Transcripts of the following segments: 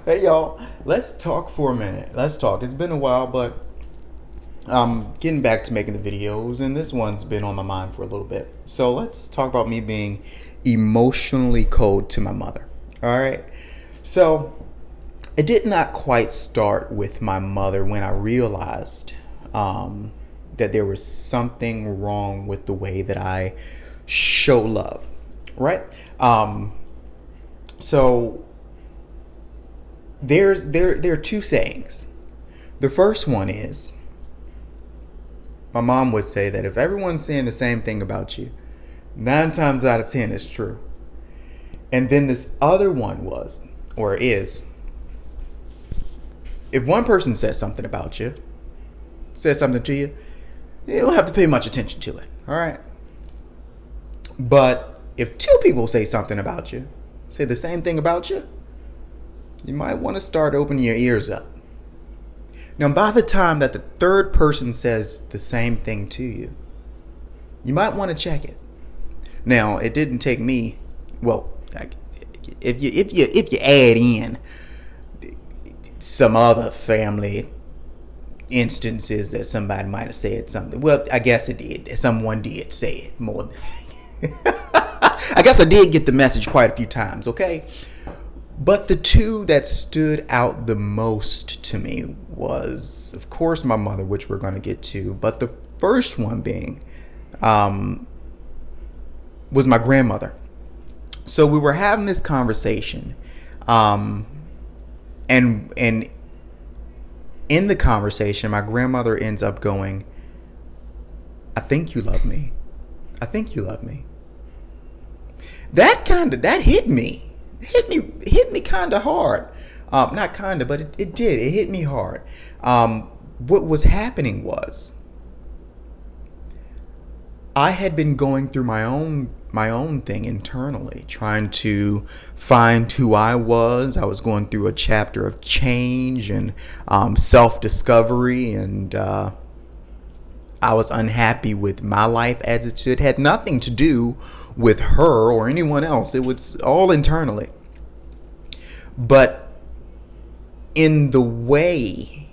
Hey y'all, let's talk for a minute. Let's talk. It's been a while, but I'm getting back to making the videos, and this one's been on my mind for a little bit. So let's talk about me being emotionally cold to my mother. All right. So it did not quite start with my mother when I realized that there was something wrong with the way that I show love. Right. So there are two sayings. The first one is my mom would say that if everyone's saying the same thing about you, 9 times out of 10 it's true. And then this other one was, or is, if one person says something about you, says something to you, you don't have to pay much attention to it. All right. But if two people say something about you, say the same thing about you, you might want to start opening your ears up. Now, by the time that the third person says the same thing to you, you might want to check it. Now, it didn't take me, well, if you add in some other family instances that somebody might have said something, well, I guess it did. Someone did say it more. I guess I did get the message quite a few times, okay? But the two that stood out the most to me was, of course, my mother, which we're going to get to. But the first one being was my grandmother. So we were having this conversation. And in the conversation, my grandmother ends up going, "I think you love me. I think you love me." That hit me. Hit me kind of hard. Not kind of, but it did. It hit me hard. What was happening was I had been going through my own thing internally, trying to find who I was. I was going through a chapter of change and self-discovery, and I was unhappy with my life as it should. It had nothing to do with her or anyone else. It was all internally. But in the way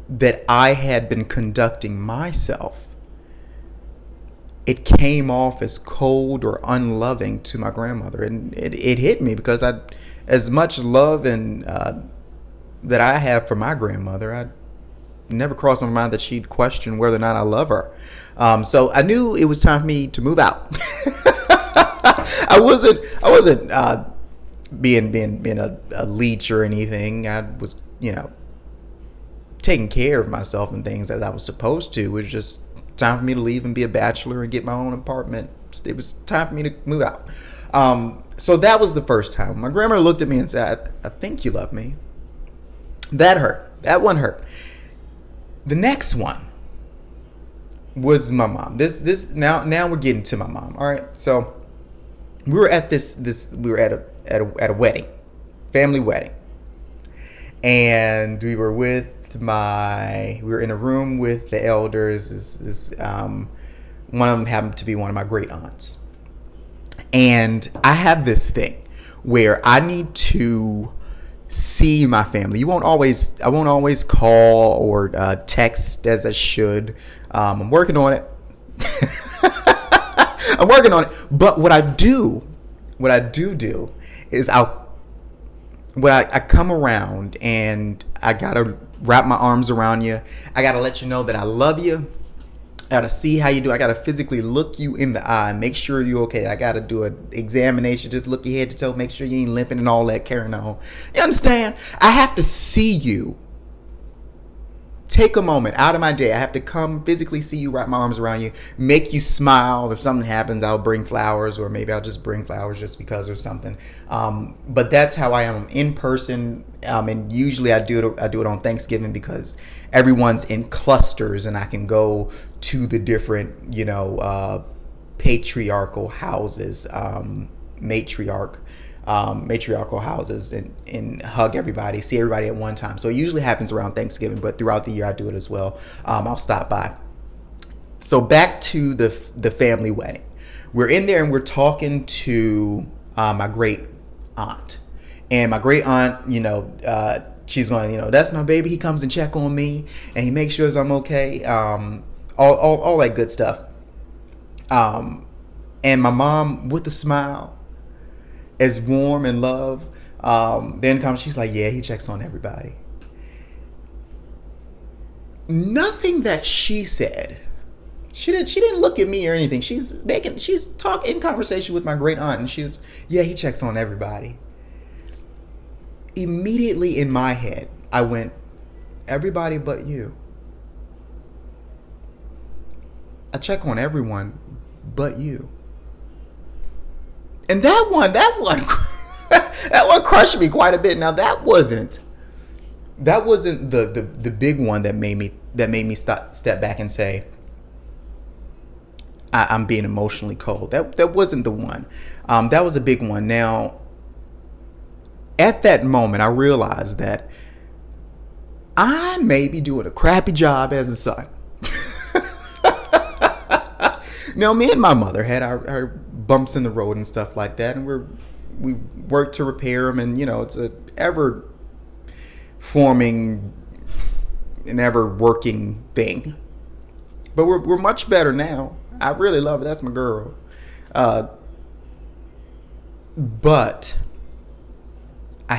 that I had been conducting myself, it came off as cold or unloving to my grandmother. And it hit me because as much love and that I have for my grandmother, I never crossed my mind that she'd question whether or not I love her. So I knew it was time for me to move out. I wasn't being a leech or anything. I was, taking care of myself and things as I was supposed to. It was just time for me to leave and be a bachelor and get my own apartment. It was time for me to move out. So that was the first time. My grandmother looked at me and said, I think you love me. That hurt. That one hurt. The next one was my mom. This now we're getting to my mom. All right. So we were at we were at a wedding, family wedding, and we were in a room with the elders. One of them happened to be one of my great aunts, and I have this thing where I need to see my family. I won't always call or text as I should. I'm working on it. But what I do is I come around and I gotta wrap my arms around you. I gotta let you know that I love you. I gotta see how you do. I gotta physically look you in the eye, make sure you're okay. I gotta do an examination, just look your head to toe, make sure you ain't limping and all that carrying on. You understand? I have to see you. Take a moment out of my day. I have to come physically see you, wrap my arms around you, make you smile. If something happens, I'll bring flowers, or maybe I'll just bring flowers just because or something. But that's how I am in person. And usually I do it on Thanksgiving because everyone's in clusters and I can go to the different, patriarchal houses, matriarchal houses and hug everybody, see everybody at one time. So it usually happens around Thanksgiving, but throughout the year I do it as well. I'll stop by. So back to the family wedding. We're in there and we're talking to my great aunt. And my great aunt, she's going, that's my baby. He comes and check on me, and he makes sure I'm okay. All that good stuff. And my mom, with a smile, as warm and love, then comes, she's like, yeah, he checks on everybody. Nothing that she said. She didn't look at me or anything. She's talking in conversation with my great aunt, and yeah, he checks on everybody. Immediately in my head, I went, everybody but you. I check on everyone but you. And that one that one crushed me quite a bit. Now that wasn't the big one that made me step back and say, I'm being emotionally cold. That wasn't the one. That was a big one. Now, at that moment, I realized that I may be doing a crappy job as a son. Now, me and my mother had our bumps in the road and stuff like that, and we worked to repair them, and it's a ever forming and ever working thing. But we're much better now. I really love it. That's my girl. But I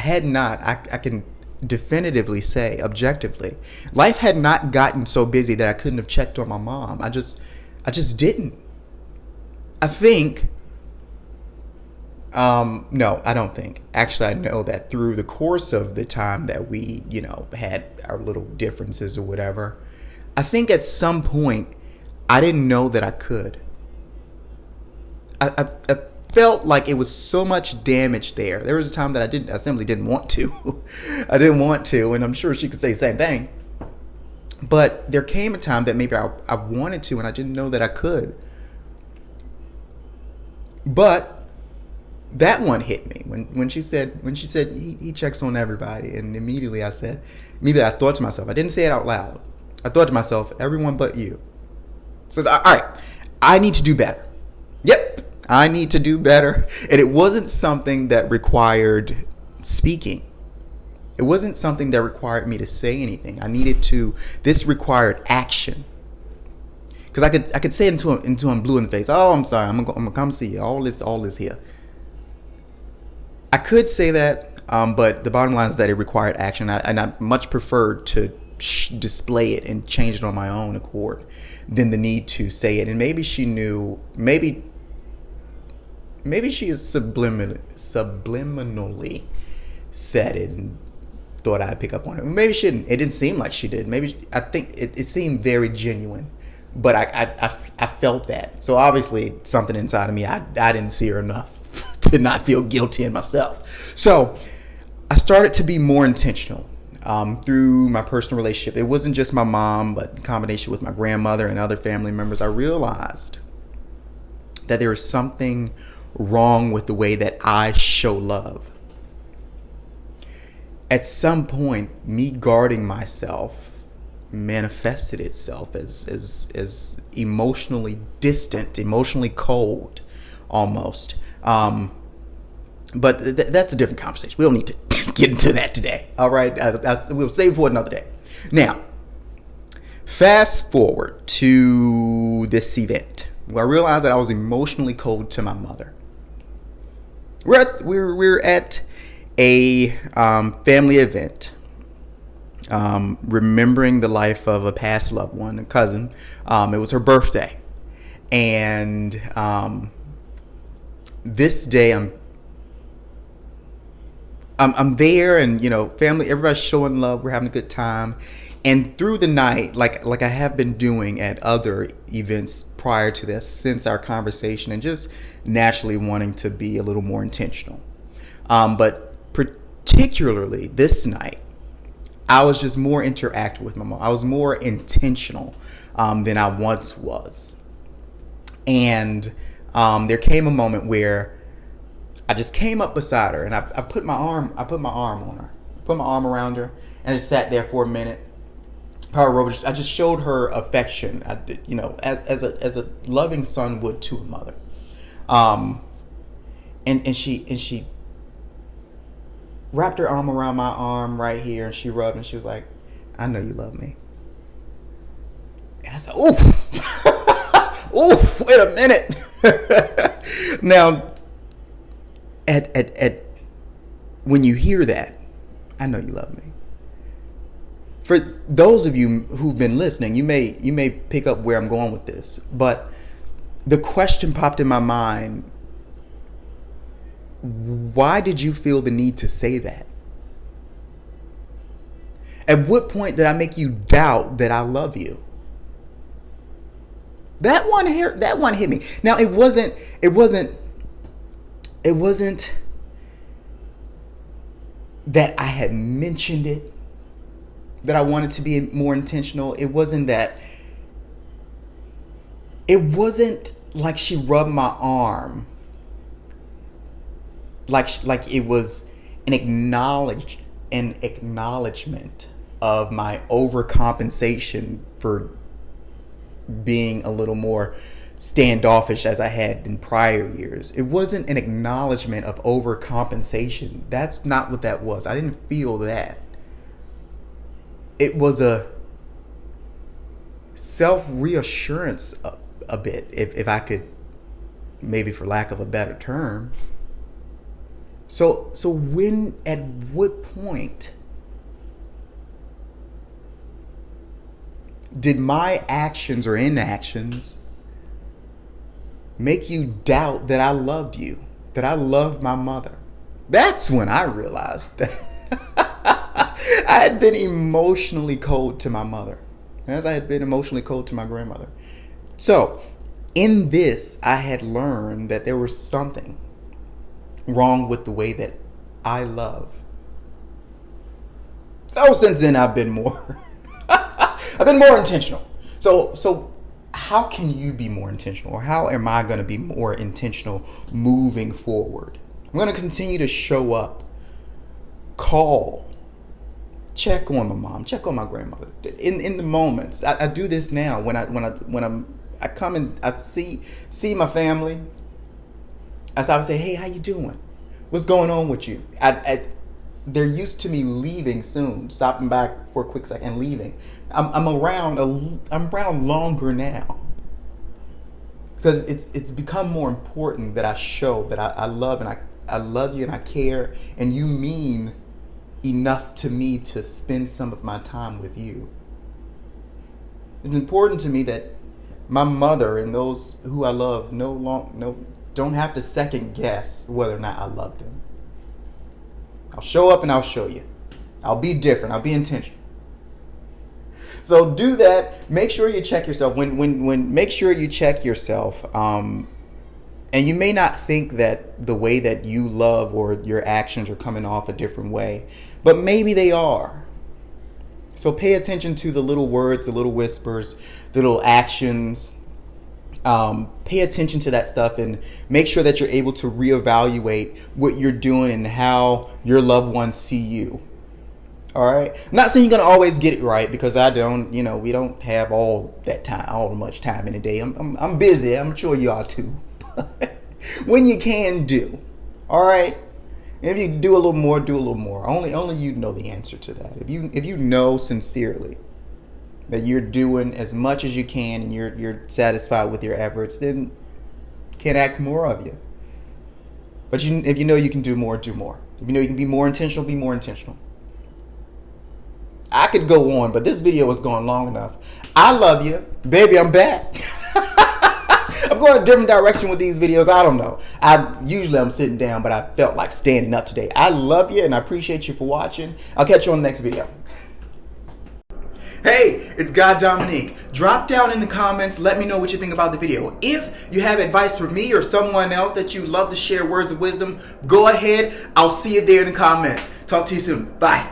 can definitively say, objectively, life had not gotten so busy that I couldn't have checked on my mom. I just didn't. I think, no, I don't think. Actually, I know that through the course of the time that we, had our little differences or whatever, I think at some point, I didn't know that I could. I felt like it was so much damage there. There was a time that I simply didn't want to. I didn't want to, and I'm sure she could say the same thing. But there came a time that maybe I wanted to, and I didn't know that I could. But that one hit me when she said he checks on everybody, and immediately I thought to myself, I didn't say it out loud. I thought to myself, everyone but you. So all right, I need to do better. Yep, I need to do better. And it wasn't something that required speaking. It wasn't something that required me to say anything. This required action. Because I could say it into him blue in the face. Oh, I'm sorry. I'm gonna come see you. All this here. I could say that, but the bottom line is that it required action. And I much preferred to display it and change it on my own accord than the need to say it. And maybe she knew. Maybe she is subliminally said it and thought I'd pick up on it. Maybe she didn't. It didn't seem like she did. I think it seemed very genuine. But I felt that. So obviously something inside of me, I didn't see her enough to not feel guilty in myself. So I started to be more intentional through my personal relationship. It wasn't just my mom, but in combination with my grandmother and other family members, I realized that there was something wrong with the way that I show love. At some point, me guarding myself manifested itself as emotionally distant, emotionally cold, almost. But that's a different conversation. We don't need to get into that today. All right, we'll save it for another day. Now, fast forward to this event where I realized that I was emotionally cold to my mother. We're at a family event. Remembering the life of a past loved one, a cousin. It was her birthday, and this day I'm there, and family, everybody's showing love. We're having a good time, and through the night, like I have been doing at other events prior to this, since our conversation, and just naturally wanting to be a little more intentional, but particularly this night, I was just more interactive with my mom. I was more intentional than I once was. And there came a moment where I just came up beside her, and I put my arm on her. I put my arm around her, and I just sat there for a minute. I just showed her affection, as a loving son would to a mother. And she wrapped her arm around my arm right here, and she rubbed, and she was like, I know you love me. And I said, ooh, ooh, wait a minute. Now, at when you hear that, I know you love me. For those of you who've been listening, you may pick up where I'm going with this, but the question popped in my mind: why did you feel the need to say that? At what point did I make you doubt that I love you? That one hit me. Now it wasn't that I had mentioned it, that I wanted to be more intentional. It wasn't like she rubbed my arm like it was an acknowledgement of my overcompensation for being a little more standoffish as I had in prior years. It wasn't an acknowledgement of overcompensation. That's not what that was. I didn't feel that. It was a self-reassurance a bit, if I could, maybe for lack of a better term. So at what point did my actions or inactions make you doubt that I loved you, that I loved my mother? That's when I realized that I had been emotionally cold to my mother, as I had been emotionally cold to my grandmother. So in this, I had learned that there was something wrong with the way that I love. So since then, I've been more intentional. So how can you be more intentional, or how am I going to be more intentional moving forward? I'm going to continue to show up, call, check on my mom, check on my grandmother in the moments. I do this now when I come and I see my family. I stop and say, hey, how you doing? What's going on with you? They're used to me leaving soon, stopping back for a quick second and leaving. I'm around longer now, because it's become more important that I show that I love, and I love you and I care, and you mean enough to me to spend some of my time with you. It's important to me that my mother and those who I love don't have to second guess whether or not I love them. I'll show up and I'll show you. I'll be different. I'll be intentional. So do that. Make sure you check yourself. Make sure you check yourself. And you may not think that the way that you love or your actions are coming off a different way, but maybe they are. So pay attention to the little words, the little whispers, the little actions. Pay attention to that stuff and make sure that you're able to reevaluate what you're doing and how your loved ones see you. All right. I'm not saying you're going to always get it right, because I don't, we don't have all much time in a day. I'm busy. I'm sure you are too. When you can do. All right. If you do a little more, do a little more. Only you know the answer to that. If you know sincerely that you're doing as much as you can and you're satisfied with your efforts, then can't ask more of you. But if you know you can do more, do more. If you know you can be more intentional, be more intentional. I could go on, but this video was going long enough. I love you. Baby, I'm back. I'm going a different direction with these videos. I don't know. Usually I'm sitting down, but I felt like standing up today. I love you and I appreciate you for watching. I'll catch you on the next video. Hey, it's God Dominique. Drop down in the comments. Let me know what you think about the video. If you have advice for me or someone else that you love to share words of wisdom, go ahead. I'll see you there in the comments. Talk to you soon. Bye.